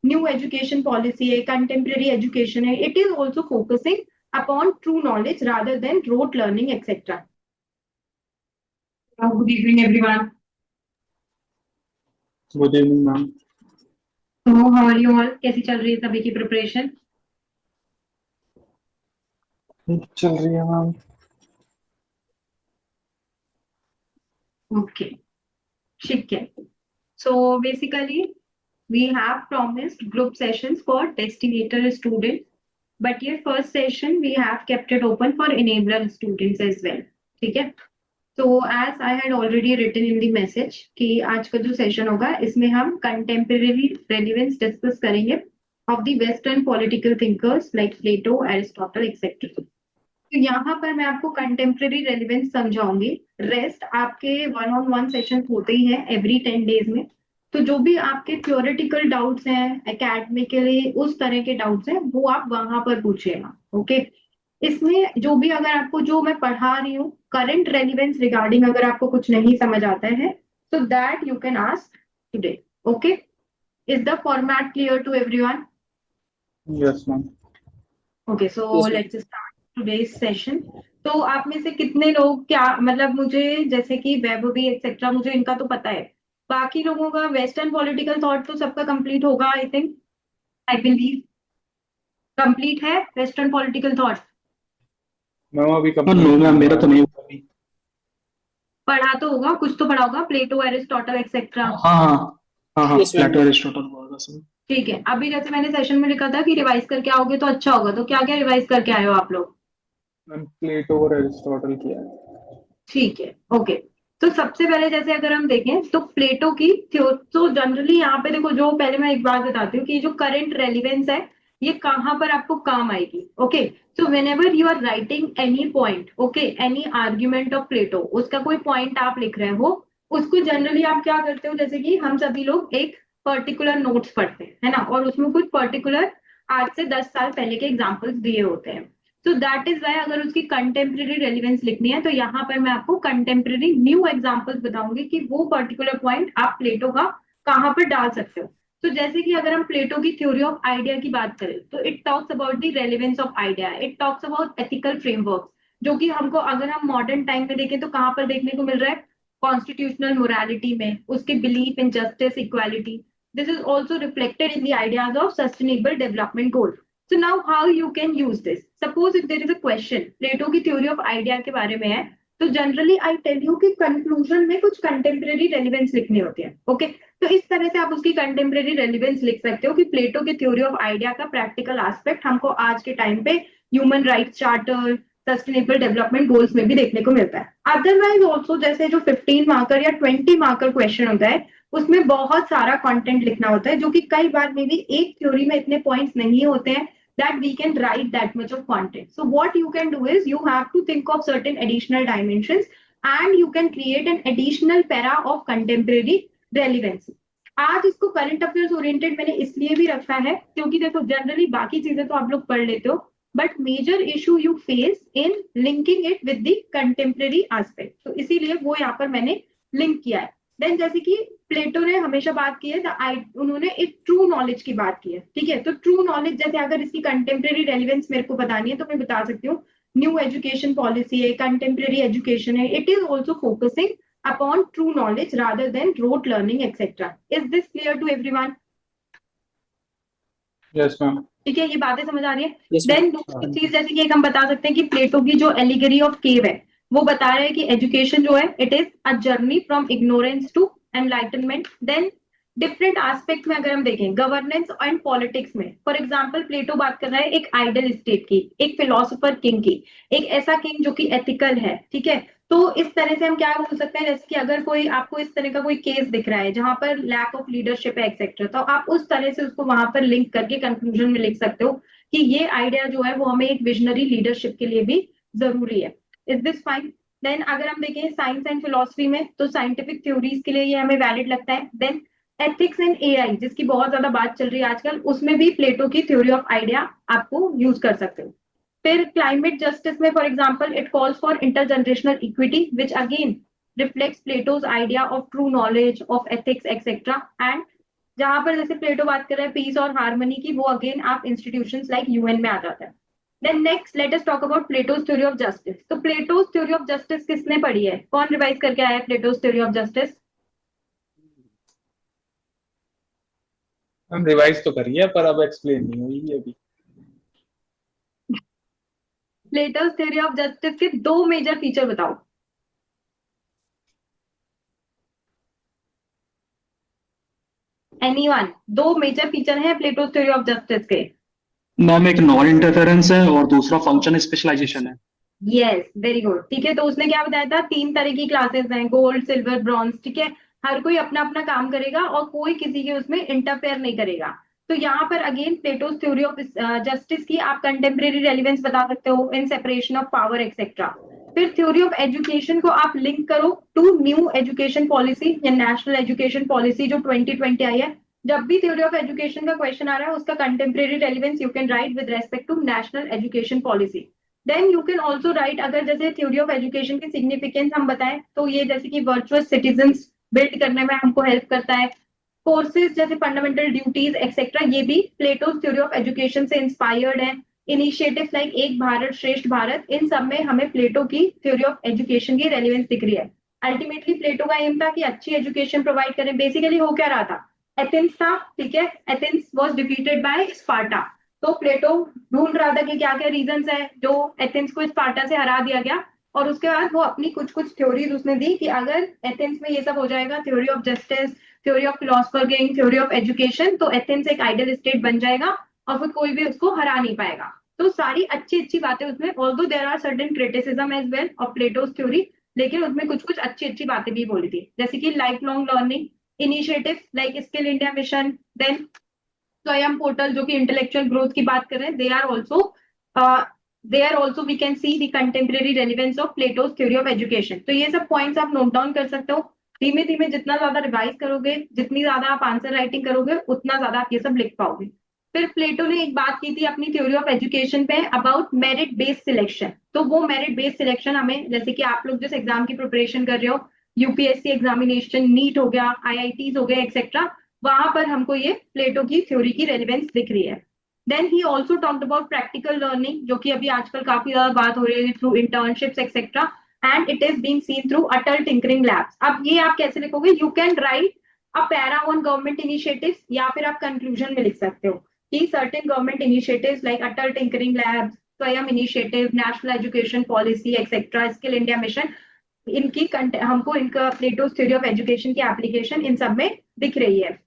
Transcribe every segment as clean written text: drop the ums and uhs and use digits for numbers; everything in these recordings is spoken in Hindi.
न्यू एजुकेशन पॉलिसी है, कंटेम्प्रेरी एजुकेशन है, it is also focusing upon true knowledge rather than rote learning etcetera. Good evening everyone. Good evening ma'am. तो हाउ आर यू ऑल? कैसी चल रही है सभी की प्रिपरेशन? चल रही है मैम. ओके, ठीक है. So basically, we have promised group sessions for destinator students, but your first session we have kept it open for enabler students as well. ठीक है. So as I had already written in the message कि आज का जो सेशन होगा इसमें हम contemporary relevance डिस्कस करेंगे of the Western political thinkers like Plato, Aristotle, etc. तो यहाँ पर मैं आपको कंटेम्प्रेरी रेलिवेंस समझाऊंगी. रेस्ट आपके वन ऑन वन सेशन होते ही हैं एवरी 10 days में. तो जो भी आपके थ्योरेटिकल डाउट्स हैं, एकेडमिकली उस तरह के डाउट्स हैं, वो आप वहां पर पूछिएगा. ओके. इसमें जो भी अगर आपको जो मैं पढ़ा रही हूँ करंट रेलिवेंस रिगार्डिंग अगर आपको कुछ नहीं समझ आता है तो that you can ask today. Okay. Is the format clear to everyone? Yes ma'am. Okay, so let's start today's session. तो आप में से कितने लोग क्या मतलब मुझे जैसे कि वैभवी एक्सेट्रा मुझे इनका तो पता है, बाकी लोगों का वेस्टर्न पॉलिटिकल थॉट तो सबका कंप्लीट होगा I think, I believe complete है वेस्टर्न पॉलिटिकल थॉट. मैम अभी नो मैम, मेरा तो नहीं हुआ अभी. पढ़ा तो होगा, कुछ तो पढ़ा होगा, प्लेटो, एरिस्टोटल एक्सेट्रा. हाँ हाँ हाँ हाँ, प्लेटो एरिस्टोटल होगा सब. ठीक है. अभी जैसे मैंने सेशन में लिखा था कि रिवाइज करके आओगे तो अच्छा होगा, तो क्या क्या रिवाइज करके आए हो आप लोग? मैम प्लेटो और एरिस्टोटल किया है. ठीक है. ओके. तो सबसे पहले जैसे अगर हम देखें तो प्लेटो की तो जनरली यहाँ पे देखो, जो पहले मैं एक बात बताती हूँ कि जो करंट रेलिवेंस है ये कहाँ पर आपको काम आएगी. Okay. So whenever you are writing any point, okay, any argument of Plato, उसका कोई पॉइंट आप लिख रहे हो, उसको जनरली आप क्या करते हो, जैसे कि हम सभी लोग एक पर्टिकुलर नोट्स पढ़ते हैं, है ना, और उसमें कुछ पर्टिकुलर आज से 10 साल पहले के एग्जाम्पल्स दिए होते हैं. तो दैट इज वाई अगर उसकी कंटेम्प्रेरी रेलिवेंस लिखनी है तो यहाँ पर मैं आपको कंटेम्प्रेरी न्यू एग्जांपल्स बताऊंगी कि वो पर्टिकुलर पॉइंट आप प्लेटो का कहाँ पर डाल सकते हो. तो जैसे कि अगर हम प्लेटो की थ्योरी ऑफ आइडिया की बात करें तो it talks about the relevance of idea, it talks about ethical framework, जो कि हमको अगर हम मॉडर्न टाइम में देखें तो कहाँ पर देखने को मिल रहा है, कॉन्स्टिट्यूशनल मोरालिटी में, उसके belief in justice, equality. This is also reflected in the ideas of sustainable development goal. So now how you can use this? Suppose if there is a question, प्लेटो की थ्योरी ऑफ आइडिया के बारे में है, तो जनरली आई टेल यू कि कंक्लूजन में कुछ कंटेम्प्रेरी रेलिवेंस लिखनी होती है. ओके. तो इस तरह से आप उसकी कंटेम्प्रेरी रेलिवेंस लिख सकते हो कि प्लेटो की थ्योरी ऑफ आइडिया का प्रैक्टिकल एस्पेक्ट हमको आज के टाइम पे human rights charter, sustainable development goals में भी देखने को मिलता है. अदरवाइज ऑल्सो जैसे जो 15 मार्कर या 20 मार्कर क्वेश्चन होता है उसमें बहुत सारा कंटेंट लिखना होता है, जो कि कई बार में भी एक थ्योरी में इतने पॉइंट्स नहीं होते हैं that we can write that much of content. So what you can do is you have to think of certain additional dimensions and you can create an additional para of contemporary relevance. आज इसको करंट अफेयर्स ओरिएंटेड मैंने इसलिए भी रखा है क्योंकि देखो जनरली बाकी चीजें तो आप लोग पढ़ लेते हो, but major issue you face in linking it with the contemporary aspect, तो इसीलिए वो यहाँ पर मैंने लिंक किया है. देन जैसे कि प्लेटो ने हमेशा बात की है, उन्होंने एक ट्रू नॉलेज की बात की है. ठीक है. तो ट्रू नॉलेज जैसे अगर इसकी कंटेम्प्रेरी रेलिवेंस मेरे को बतानी है तो मैं बता सकती हूँ न्यू एजुकेशन पॉलिसी है, कंटेम्प्रेरी एजुकेशन है, it is also focusing upon true knowledge rather than rote learning etcetera. Is this clear to everyone? Yes ma'am. ठीक है, ये बातें समझ आ रही है. देन दूसरी चीज जैसे कि एक हम बता सकते हैं कि प्लेटो की जो एलिगरी ऑफ केव है वो बता रहे हैं कि एजुकेशन जो है it is a journey from ignorance to enlightenment. Then different aspect में अगर हम देखें गवर्नेंस एंड पॉलिटिक्स में, फॉर एग्जांपल प्लेटो बात कर रहा है एक आइडल स्टेट की, एक फिलोसोफर किंग की, एक ऐसा किंग जो कि एथिकल है. ठीक है. तो इस तरह से हम क्या बोल सकते हैं, जैसे कि अगर कोई आपको इस तरह का कोई केस दिख रहा है जहां पर लैक ऑफ लीडरशिप है एक्सेट्रा, तो आप उस तरह से उसको वहां पर लिंक करके कंक्लूजन में लिख सकते हो कि ये आइडिया जो है वो हमें एक विजनरी लीडरशिप के लिए भी जरूरी है. Is this fine? देन अगर हम देखें साइंस एंड फिलोसफी में तो साइंटिफिक थ्योरीज के लिए ये हमें वैलिड लगता है. देन एथिक्स एंड एआई जिसकी बहुत ज्यादा बात चल रही है आजकल, उसमें भी प्लेटो की थ्योरी ऑफ आइडिया आपको यूज कर सकते हो. फिर क्लाइमेट जस्टिस में for example it calls for intergenerational equity which again reflects Plato's idea of true knowledge, of ethics, etc. And जहां पर जैसे प्लेटो बात कर रहा है पीस और हार्मनी की, वो अगेन आप इंस्टीट्यूशंस लाइक यूएन में आ जाता है। Then next let us talk about Plato's theory of justice. तो प्लेटोज थ्योरी ऑफ जस्टिस किसने पढ़ी है, कौन रिवाइज करके आया है प्लेटोज थ्योरी ऑफ जस्टिस? हम रिवाइज तो करिए पर अब एक्सप्लेन नहीं हुई अभी। प्लेटोज थ्योरी ऑफ जस्टिस के दो मेजर फीचर बताओ। एनीवन? दो मेजर फीचर हैं प्लेटोज थ्योरी ऑफ जस्टिस के। मैम एक नॉन इंटरफेरेंस है और दूसरा फंक्शन स्पेशलाइजेशन है। Yes, very good. ठीक है, तो उसने क्या बताया था, तीन तरह की क्लासेस हैं, गोल्ड सिल्वर ब्रॉन्ज। ठीक है, हर कोई अपना अपना काम करेगा और कोई किसी के उसमें इंटरफेयर नहीं करेगा। तो यहाँ पर again Plato's theory of justice की आप कंटेम्प्रेरी रेलिवेंस बता सकते हो in separation of power etcetera. फिर थ्योरी ऑफ एजुकेशन को आप लिंक करो टू न्यू एजुकेशन पॉलिसी या नेशनल एजुकेशन पॉलिसी जो 2020 आई है। जब भी थ्योरी ऑफ एजुकेशन का क्वेश्चन आ रहा है उसका contemporary relevance you can write with respect to national education policy. Then you can also write, अगर जैसे थ्योरी ऑफ एजुकेशन की सिग्निफिकेंस हम बताएं तो ये जैसे कि वर्चुअस सिटीजन्स बिल्ड करने में हमको हेल्प करता है। कोर्सेज जैसे फंडामेंटल ड्यूटीज एक्सेट्रा, ये भी प्लेटोज थ्योरी ऑफ एजुकेशन से इंस्पायर्ड है। इनिशिएटिव्स लाइक एक भारत श्रेष्ठ भारत, इन सब में हमें प्लेटो की थ्योरी ऑफ एजुकेशन की रेलिवेंस दिख रही है। अल्टीमेटली प्लेटो का एम था कि अच्छी एजुकेशन प्रोवाइड करें। बेसिकली हो क्या रहा था, एथेंस था, ठीक है, Athens was defeated by Sparta. तो प्लेटो ढूंढ रहा था कि क्या क्या रीजंस है जो एथेंस को स्पार्टा से हरा दिया गया, और उसके बाद वो अपनी कुछ कुछ थ्योरीज उसने दी कि अगर एथेंस में ये सब हो जाएगा, theory of justice, theory of philosopher king, theory of education, तो एथेंस एक आइडियल स्टेट बन जाएगा और फिर कोई भी उसको हरा नहीं पाएगा। तो सारी अच्छी अच्छी बातें उसमें, although there are certain criticism as well of Plato's theory, लेकिन उसमें कुछ कुछ अच्छी अच्छी बातें भी बोली थी, जैसे कि life long learning, initiative like skill India mission, then Swayam portal जो कि इंटेलेक्चुअल ग्रोथ की बात कर रहे हैं, they are also we can see the contemporary relevance of Plato's theory of education. तो ये सब पॉइंट्स आप नोट डाउन कर सकते हो। धीमे धीमे जितना ज्यादा रिवाइज करोगे, जितनी ज्यादा आप आंसर राइटिंग करोगे, उतना ज्यादा आप ये सब लिख पाओगे। फिर प्लेटो ने एक बात की थी अपनी थ्योरी ऑफ एजुकेशन पे अबाउट मेरिट बेस्ड सिलेक्शन। तो वो मेरिट बेस्ड सिलेक्शन हमें, जैसे कि आप लोग जिस एग्जाम की प्रिपरेशन कर रहे हो, यूपीएससी एग्जामिनेशन, नीट हो गया, आईआईटीज हो गए एक्सेट्रा, वहां पर हमको ये प्लेटो की थ्योरी की रेलिवेंस दिख रही है। Then he also talked about practical learning, जो कि अभी आजकल काफी ज्यादा बात हो रही है through internships etcetera, and it is being seen through Atal tinkering labs. अब ये आप कैसे लिखोगे, you can right a para on government initiatives, या फिर आप कंक्लूजन में लिख सकते हो कि सर्टेन गवर्नमेंट इनिशिएटिव्स लाइक अटल टिंकरिंग लैब्स, स्वयं initiative, national education policy etcetera, skill India mission, इनकी हमको इनका प्लेटोज थ्योरी ऑफ एजुकेशन की एप्लीकेशन इन सब में दिख रही है।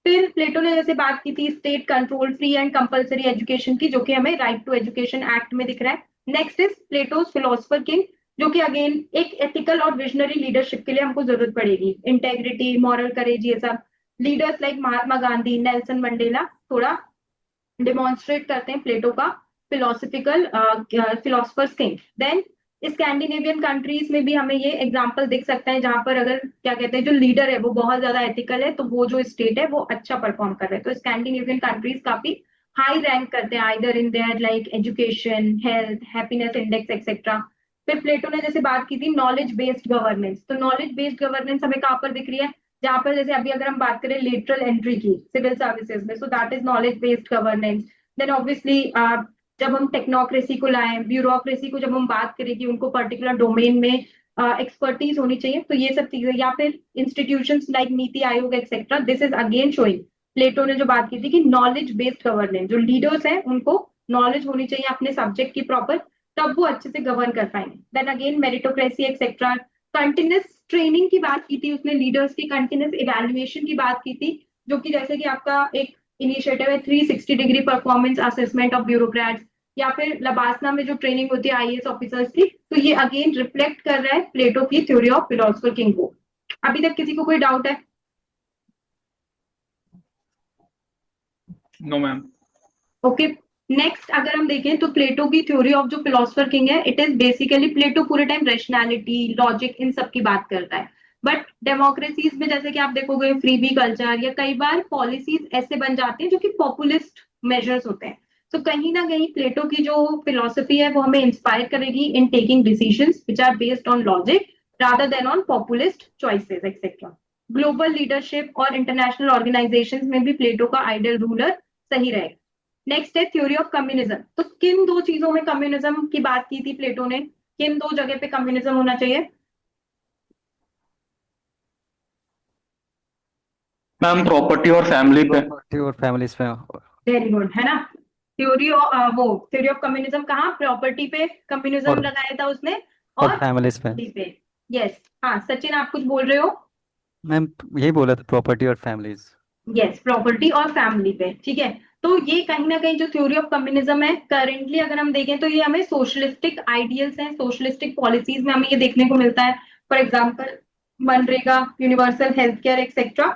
फिर प्लेटो ने जैसे बात की थी state control free and compulsory education की, जो कि हमें राइट टू एजुकेशन एक्ट में दिख रहा है। Next is Plato's philosopher king, जो कि अगेन एक एथिकल और विजनरी लीडरशिप के लिए हमको जरूरत पड़ेगी, इंटेग्रिटी, मॉरल करेज, ये सब leaders like Mahatma Gandhi, Nelson Mandela थोड़ा डिमॉन्स्ट्रेट करते हैं प्लेटो का philosophical philosophers king. Then Scandinavian countries में भी हमें ये एग्जांपल दिख सकते हैं, जहां पर अगर क्या कहते हैं जो लीडर है वो बहुत ज्यादा एथिकल है, तो वो जो स्टेट है वो अच्छा परफॉर्म कर रहा है। तो स्कैंडिनेवियन कंट्रीज काफी हाई रैंक करते हैं either in their like education, health, happiness index etcetera. फिर प्लेटो ने जैसे बात की थी नॉलेज बेस्ड गवर्नेंस, तो नॉलेज बेस्ड गवर्नेंस हमें कहाँ पर दिख रही है, जहां पर जैसे अभी अगर हम बात करें लेटरल एंट्री की सिविल सर्विसेज में, so that is knowledge based governance. Then obviously जब हम टेक्नोक्रेसी को लाएं, ब्यूरोक्रेसी को जब हम बात करें कि उनको पर्टिकुलर डोमेन में एक्सपर्टीज होनी चाहिए, तो ये सब चीजें, या फिर institutions like NITI Aayog etcetera, this is again showing Plato ने जो बात की थी कि नॉलेज बेस्ड गवर्नेंस, जो लीडर्स हैं उनको नॉलेज होनी चाहिए अपने सब्जेक्ट की प्रॉपर, तब वो अच्छे से गवर्न कर पाएंगे। Then again meritocracy etcetera, continuous training की बात की थी उसने, लीडर्स की कंटिन्यूस इवैल्यूएशन की बात की थी, जो कि जैसे कि आपका एक इनिशिएटिव है 360 degree performance assessment of bureaucrats, या फिर लबासना में जो ट्रेनिंग होती है आईएएस ऑफिसर्स की, तो ये अगेन रिफ्लेक्ट कर रहा है प्लेटो की थ्योरी ऑफ फिलोसफर किंग को। अभी तक किसी को कोई डाउट है? No ma'am. ओके, नेक्स्ट अगर हम देखें तो प्लेटो की थ्योरी ऑफ जो फिलोसफर किंग है, इट इज बेसिकली, प्लेटो पूरे टाइम रैशनैलिटी, लॉजिक, इन सब की बात करता है। बट डेमोक्रेसीज में जैसे कि आप देखोगे फ्रीबी कल्चर या कई बार पॉलिसीज ऐसे बन जाते हैं जो कि पॉपुलिस्ट मेजर्स होते हैं। तो कहीं ना कहीं प्लेटो की जो फिलोसफी है वो हमें इंस्पायर करेगी in taking decisions which are based on logic rather than on populist choices etcetera. Global leadership और इंटरनेशनल ऑर्गेनाइजेशंस में भी प्लेटो का आइडियल रूलर सही रहेगा। नेक्स्ट है थ्योरी ऑफ कम्युनिज्म। तो किन दो चीजों में कम्युनिज्म की बात की थी प्लेटो ने, किन दो जगह पे कम्युनिज्म होना चाहिए? मैम प्रॉपर्टी और फैमिली पे। प्रॉपर्टी और फैमिलीज पे। वेरी गुड, है ना। थ्योरी ऑफ कम्युनिज्म कहाँ, प्रॉपर्टी पे कम्युनिज्म और लगाया था उसने, और और फैमिलीज पे। family पे। यस। हाँ सचिन, आप कुछ बोल रहे हो? मैम यही बोला था, प्रॉपर्टी और फैमिलीज। यस, प्रॉपर्टी और फैमिली पे, ठीक है। तो ये कहीं ना कहीं जो थ्योरी ऑफ कम्युनिज्म है करेंटली अगर हम देखें तो ये हमें सोशलिस्टिक आइडियल्स हैं, सोशलिस्टिक पॉलिसीज में हमें ये देखने को मिलता है। For example MNREGA, universal health care etcetera.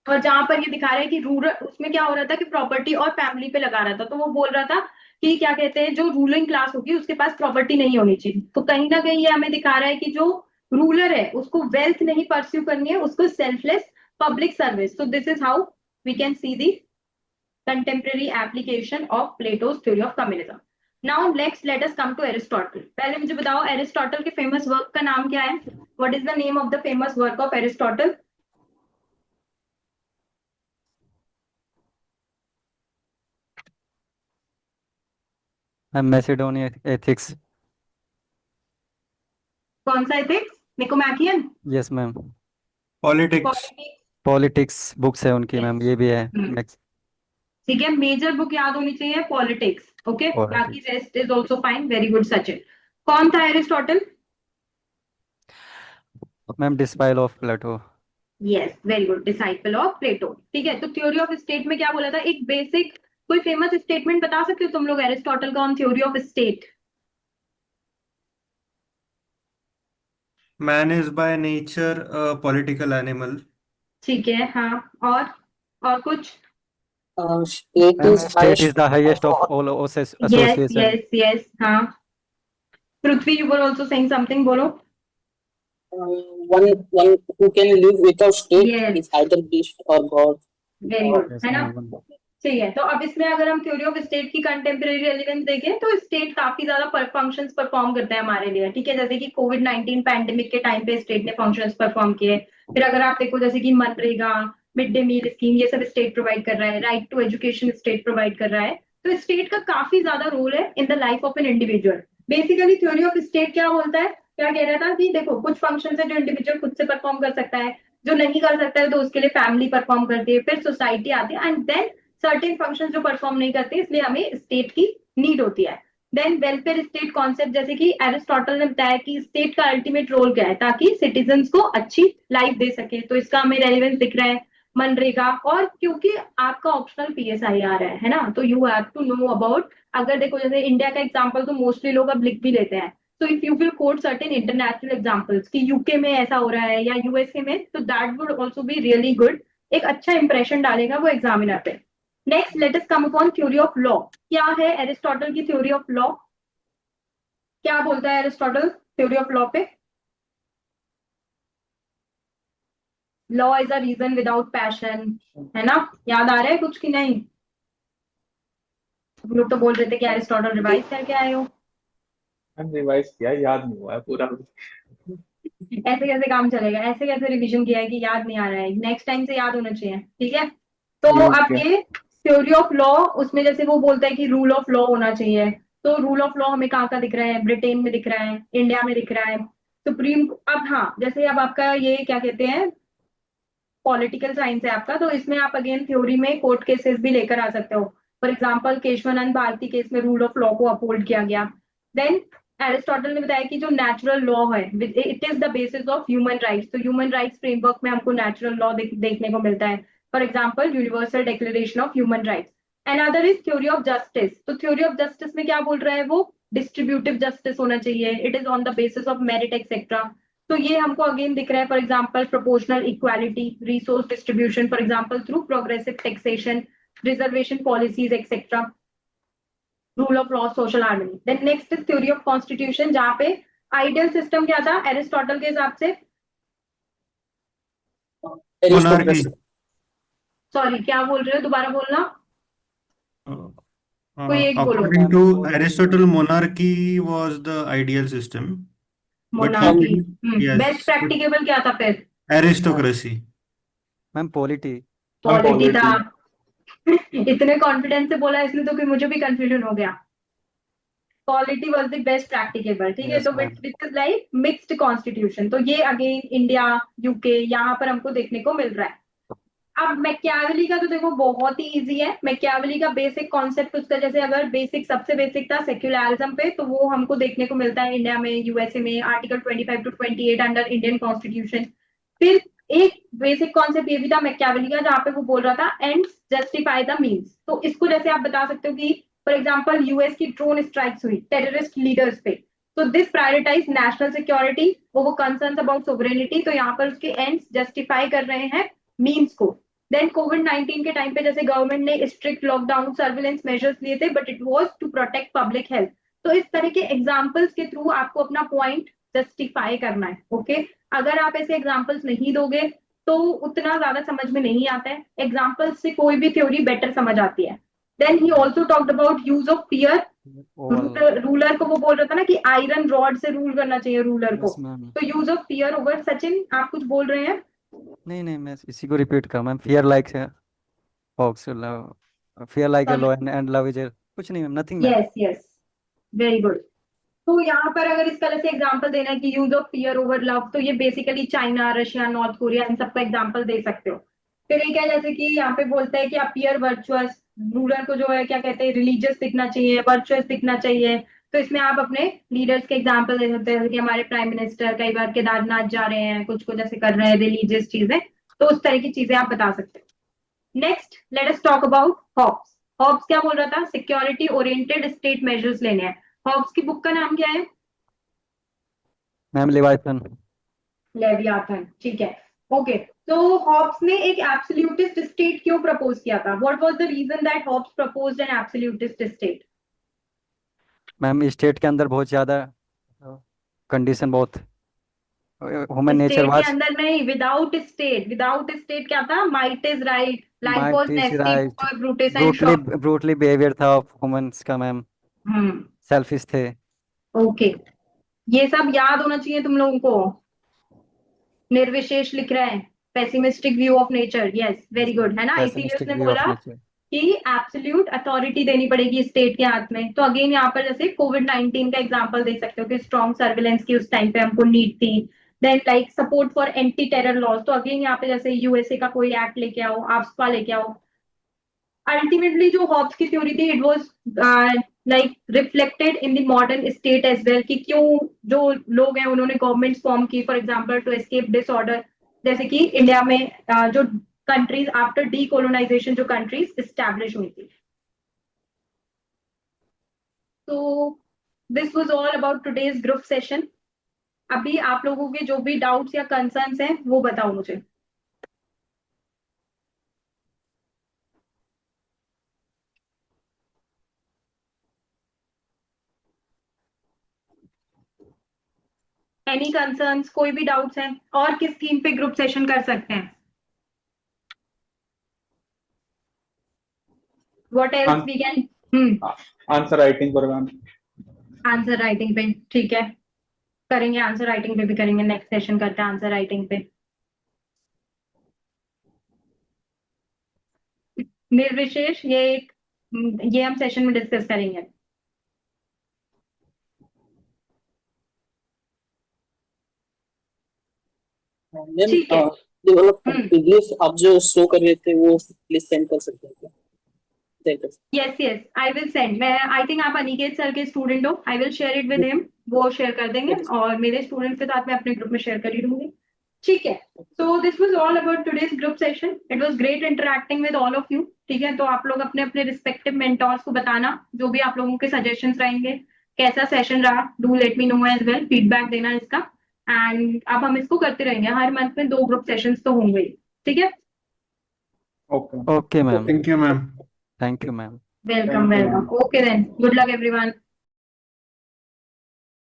और जहां पर ये दिखा रहा है कि रूरल, उसमें क्या हो रहा था कि प्रॉपर्टी और फैमिली पे लगा रहा था, तो वो बोल रहा था कि क्या कहते हैं, जो रूलिंग क्लास होगी उसके पास प्रॉपर्टी नहीं होनी चाहिए। तो कहीं ना कहीं ये हमें दिखा रहा है कि जो रूलर है उसको वेल्थ नहीं परस्यू करनी है, उसको selfless public service. So this is how we can see the contemporary application of Plato's theory of communism. Now next let us come to Aristotle. पहले मुझे बताओ एरिस्टोटल के फेमस वर्क का नाम क्या है? What is the name of the famous work of Aristotle? Ma'am Macedonia ethics. कौन सा ethics? Nicomachean? Yes ma'am. Politics. Politics? Politics books है उनकी मैम, ये भी है। ठीक है, मेजर बुक याद होनी चाहिए पॉलिटिक्स। ओके, बाकी politics. Rest is also fine. Very good Sachin. कौन था Aristotle? Ma'am disciple of Plato. Yes, very good, disciple of Plato. ठीक है, तो थ्योरी ऑफ स्टेट में क्या बोला था, एक बेसिक कोई फेमस स्टेटमेंट बता सकते हो तुम लोग एरिस्टोटल का on theory of state? Man is by nature political animal. ठीक है, हाँ। और कुछ? State ma'am is state is highest the highest of of all yes association. Yes yes, हाँ। Prithvi, you were also saying something, बोलो। one who can live without state yes, is either beast or god. Very good, yes है ना। मैम। ठीक है, तो अब इसमें अगर हम थ्योरी ऑफ स्टेट की कंटेम्परेरी रेलिवेंस देखें तो स्टेट काफी ज्यादा फंक्शंस परफॉर्म करता है हमारे लिए, ठीक है। जैसे कि कोविड-19 पैंडेमिक के टाइम पे स्टेट ने फंक्शंस परफॉर्म किए। फिर अगर आप देखो जैसे कि MNREGA, mid day meal scheme, ये सब स्टेट प्रोवाइड कर रहा है। Right to education state provide कर रहा है। तो स्टेट का काफी ज्यादा रोल है in the life of an individual. Basically theory of state क्या बोलता है, क्या कह रहा था कि देखो कुछ फंक्शन है जो इंडिविजुअल खुद से परफॉर्म कर सकता है, जो नहीं कर सकता है तो उसके लिए फैमिली परफॉर्म करती है, फिर सोसाइटी आती है, एंड देन सर्टेन फंक्शंस जो परफॉर्म नहीं करते, इसलिए हमें स्टेट की नीड होती है। देन वेलफेयर स्टेट कॉन्सेप्ट, जैसे कि एरिस्टोटल ने बताया कि स्टेट का अल्टीमेट रोल क्या है, ताकि सिटीजन्स को अच्छी लाइफ दे सके। तो इसका हमें रेलिवेंस दिख रहा है मनरेगा। और क्योंकि आपका ऑप्शनल पीएसआई आ रहा है ना, तो you have to know about, अगर देखो जैसे इंडिया का एग्जांपल तो मोस्टली लोग अब लिख भी लेते हैं। तो if you will quote certain international examples कि यूके में ऐसा हो रहा है या यूएसए में, तो that would also be really good. एक अच्छा इंप्रेशन डालेगा वो एग्जामिनर पे। Next let us come upon theory of law. क्या है एरिस्टोटल की थ्योरी ऑफ लॉ? क्या बोलता है एरिस्टोटल थ्योरी ऑफ लॉ पे? Law is a reason without passion, है ना। याद आ रहा है कुछ कि नहीं? तुम लोग तो बोल रहे थे कि एरिस्टोटल रिवाइज करके आए हो। रिवाइज किया, याद नहीं हुआ है पूरा। ऐसे कैसे काम चलेगा, ऐसे कैसे रिवीजन किया है कि याद नहीं आ रहा है? नेक्स्ट टाइम से याद होना चाहिए, ठीक है। तो अब ठीक है। ये थ्योरी ऑफ लॉ, उसमें जैसे वो बोलता है कि रूल ऑफ लॉ होना चाहिए। तो रूल ऑफ लॉ हमें कहाँ का दिख रहा है? ब्रिटेन में दिख रहा है, इंडिया में दिख रहा है, सुप्रीम। अब हाँ, जैसे अब आपका ये क्या कहते हैं, पॉलिटिकल साइंस है आपका, तो इसमें आप अगेन थ्योरी में कोर्ट केसेस भी लेकर आ सकते हो। For example Keshavananda Bharati case में रूल ऑफ लॉ को अपहोल्ड किया गया। देन एरिस्टोटल ने बताया कि जो नेचुरल लॉ है it is the basis of human rights. तो ह्यूमन राइट्स फ्रेमवर्क में हमको नेचुरल लॉ देखने को मिलता है। For example universal declaration of human rights. Another is theory of justice. तो थ्योरी ऑफ जस्टिस में क्या बोल रहा है वो, डिस्ट्रीब्यूटिव जस्टिस होना चाहिए, it is on the basis of merit etcetera. तो ये हमको अगेन दिख रहा है, for example proportional equality, resource distribution, for example through progressive taxation, reservation policies etcetera, rule of law, social harmony. Then next is theory of constitution, जहां पे आइडियल सिस्टम क्या था एरिस्टोटल के हिसाब से? मोनार्की। Aristocracy. सॉरी, क्या बोल रहे हो, दोबारा बोलना। कोई एक बोलो। According to Aristotle, monarchy was the ideal system. But he, monarchy. yes, best but practicable क्या था फिर? एरिस्टोक्रेसी। Ma'am polity. पॉलिटी था। polity। इतने कॉन्फिडेंस से बोला इसलिए तो कि मुझे भी कंफ्यूजन हो गया। Polity was the best practicable, ठीक है। Yes, तो ma'am. Which is like mixed constitution, तो ये अगेन इंडिया यूके यहाँ पर हमको देखने को मिल रहा है। अब मैकियावेली का तो देखो बहुत ही इजी है। मैकियावेली का बेसिक कॉन्सेप्ट उसका, जैसे अगर बेसिक सबसे बेसिक था सेक्युलरिज्म पे, तो वो हमको देखने को मिलता है इंडिया में, यूएसए में, article 25 to 28 under Indian constitution. फिर एक बेसिक कॉन्सेप्ट ये भी था मैकियावेली का, जहाँ पे वो बोल रहा था एंड्स जस्टिफाई द मीन्स। तो इसको जैसे आप बता सकते हो कि फॉर एग्जाम्पल यूएस की ड्रोन स्ट्राइक्स हुई टेररिस्ट लीडर्स पे, तो this prioritize national security over concerns about sovereignty. तो यहाँ पर उसके एंड्स जस्टिफाई कर रहे हैं मीन्स को। देन कोविड-19 के टाइम पे जैसे गवर्नमेंट ने स्ट्रिक्ट लॉकडाउन सर्विलेंस मेजर्स लिए थे, but it was to protect public health. तो इस तरह के एग्जांपल्स के थ्रू आपको अपना पॉइंट जस्टिफाई करना है, ओके। अगर आप ऐसे एग्जांपल्स नहीं दोगे तो उतना ज्यादा समझ में नहीं आता है। एग्जांपल्स से कोई भी थ्योरी बेटर समझ आती है। Then he also talked about use of fear. All. Ruler को वो बोल रहा था ना कि आयरन रॉड से रूल करना चाहिए रूलर को। Yes, ma'am. तो use of fear over. Sachin आप कुछ बोल रहे हैं? नहीं मैं इसी को रिपीट कर ma'am. Fear like Hobbes, love fear like a low and love is कुछ नहीं ma'am, nothing ma'am. Yes yes, very good. तो यहाँ पर अगर इस तरह से एग्जांपल देना है कि use of fear over love, तो ये basically China, Russia, North Korea, इन सबका एग्जांपल दे सकते हो। फिर एक है जैसे कि यहाँ पे बोलता है कि अपीयर वर्चुअस, रूलर को जो है क्या कहते हैं, रिलीजियस दिखना चाहिए, वर्चुअस दिखना चाहिए। तो इसमें आप अपने लीडर्स के एग्जांपल दे सकते हैं कि हमारे प्राइम मिनिस्टर कई बार केदारनाथ जा रहे हैं, कुछ कुछ ऐसे कर रहे हैं रिलीजियस चीजें। तो उस तरह की चीजें आप बता सकते हो। Next let us talk about Hobbes. Hobbes क्या बोल रहा था? सिक्योरिटी ओरिएंटेड स्टेट मेजर्स लेने हैं। हॉब्स की बुक का नाम क्या है? Ma'am Leviathan. लेवियाथन, ठीक है, ओके। तो हॉब्स ने एक एब्सोल्यूटिस्ट स्टेट क्यों प्रपोज किया था? What was the reason that Hobbes proposed an absolutist state? Ma'am state के अंदर बहुत ज्यादा कंडीशन, बहुत ह्यूमन नेचर स्टेट के वाज अंदर नहीं, विदाउट स्टेट। विदाउट स्टेट क्या था? Might is right, life was might is nasty, right, war, brutish and brutally शॉक। ब्रूटली बिहेवियर था ऑफ ह्यूमंस का मैम, हम्म, सेल्फिश थे। ओके। ये सब याद होना चाहिए तुम लोगों को। निर्विशेष लिख रहा है, pessimistic view of nature, yes very good, है ना। इसीलिए पेसिमिस्टिक उसने व्यू ऑफ बोला नेचर। कि एब्सोल्यूट अथॉरिटी देनी पड़ेगी स्टेट के हाथ में। तो अगेन यहाँ पर जैसे कोविड-19 का एग्जांपल दे सकते हो कि स्ट्रॉन्ग सर्विलेंस की उस टाइम पे हमको नीड थी। Then like support for anti terror laws, तो अगेन यहाँ पे जैसे यूएसए का कोई एक्ट लेके आओ, आफ्स्पा लेके आओ। अल्टीमेटली जो हॉब्स की थ्योरी थी, it was like reflected in the modern state as well, कि क्यों जो लोग हैं उन्होंने गवर्नमेंट फॉर्म की, for example to escape disorder. जैसे कि इंडिया में जो कंट्रीज आफ्टर डीकोलोनाइजेशन जो कंट्रीज एस्टैब्लिश हुई थी। तो this was all about today's group session. अभी आप लोगों के जो भी डाउट्स या कंसर्न्स हैं वो बताओ मुझे। एनी कंसर्न्स, कोई भी डाउट्स हैं? और किस थीम पे ग्रुप सेशन कर सकते हैं? What else we can? Answer writing पर मैम। आंसर राइटिंग पे, ठीक है, करेंगे। आंसर राइटिंग पे भी करेंगे, नेक्स्ट सेशन करते हैं आंसर राइटिंग पे। निर्विशेष ये हम सेशन में डिस्कस करेंगे। मैम ठीक है। डेवलप पीडीएफ आप जो शो कर रहे थे वो प्लीज सेंड कर सकते हैं क्या? Thank you. Yes yes, I will send. मैं आई थिंक आप अनिकेत सर के स्टूडेंट हो, I will share it with him, वो शेयर कर देंगे। और मेरे स्टूडेंट्स के साथ मैं अपने ग्रुप में शेयर कर ही दूंगी, ठीक है। So this was all about today's group session. It was great interacting with all of you, ठीक है। तो आप लोग अपने अपने रिस्पेक्टिव मेंटोर्स को बताना जो भी आप लोगों के सजेशंस रहेंगे, कैसा सेशन रहा। Do let me know as well, feedback देना इसका। एंड अब हम इसको करते रहेंगे, हर मंथ में 2 ग्रुप सेशंस तो होंगे ही, ठीक है। Okay okay ma'am, thank you ma'am. Thank you ma'am. Welcome Thank you, welcome, ma'am. Okay then, good luck everyone.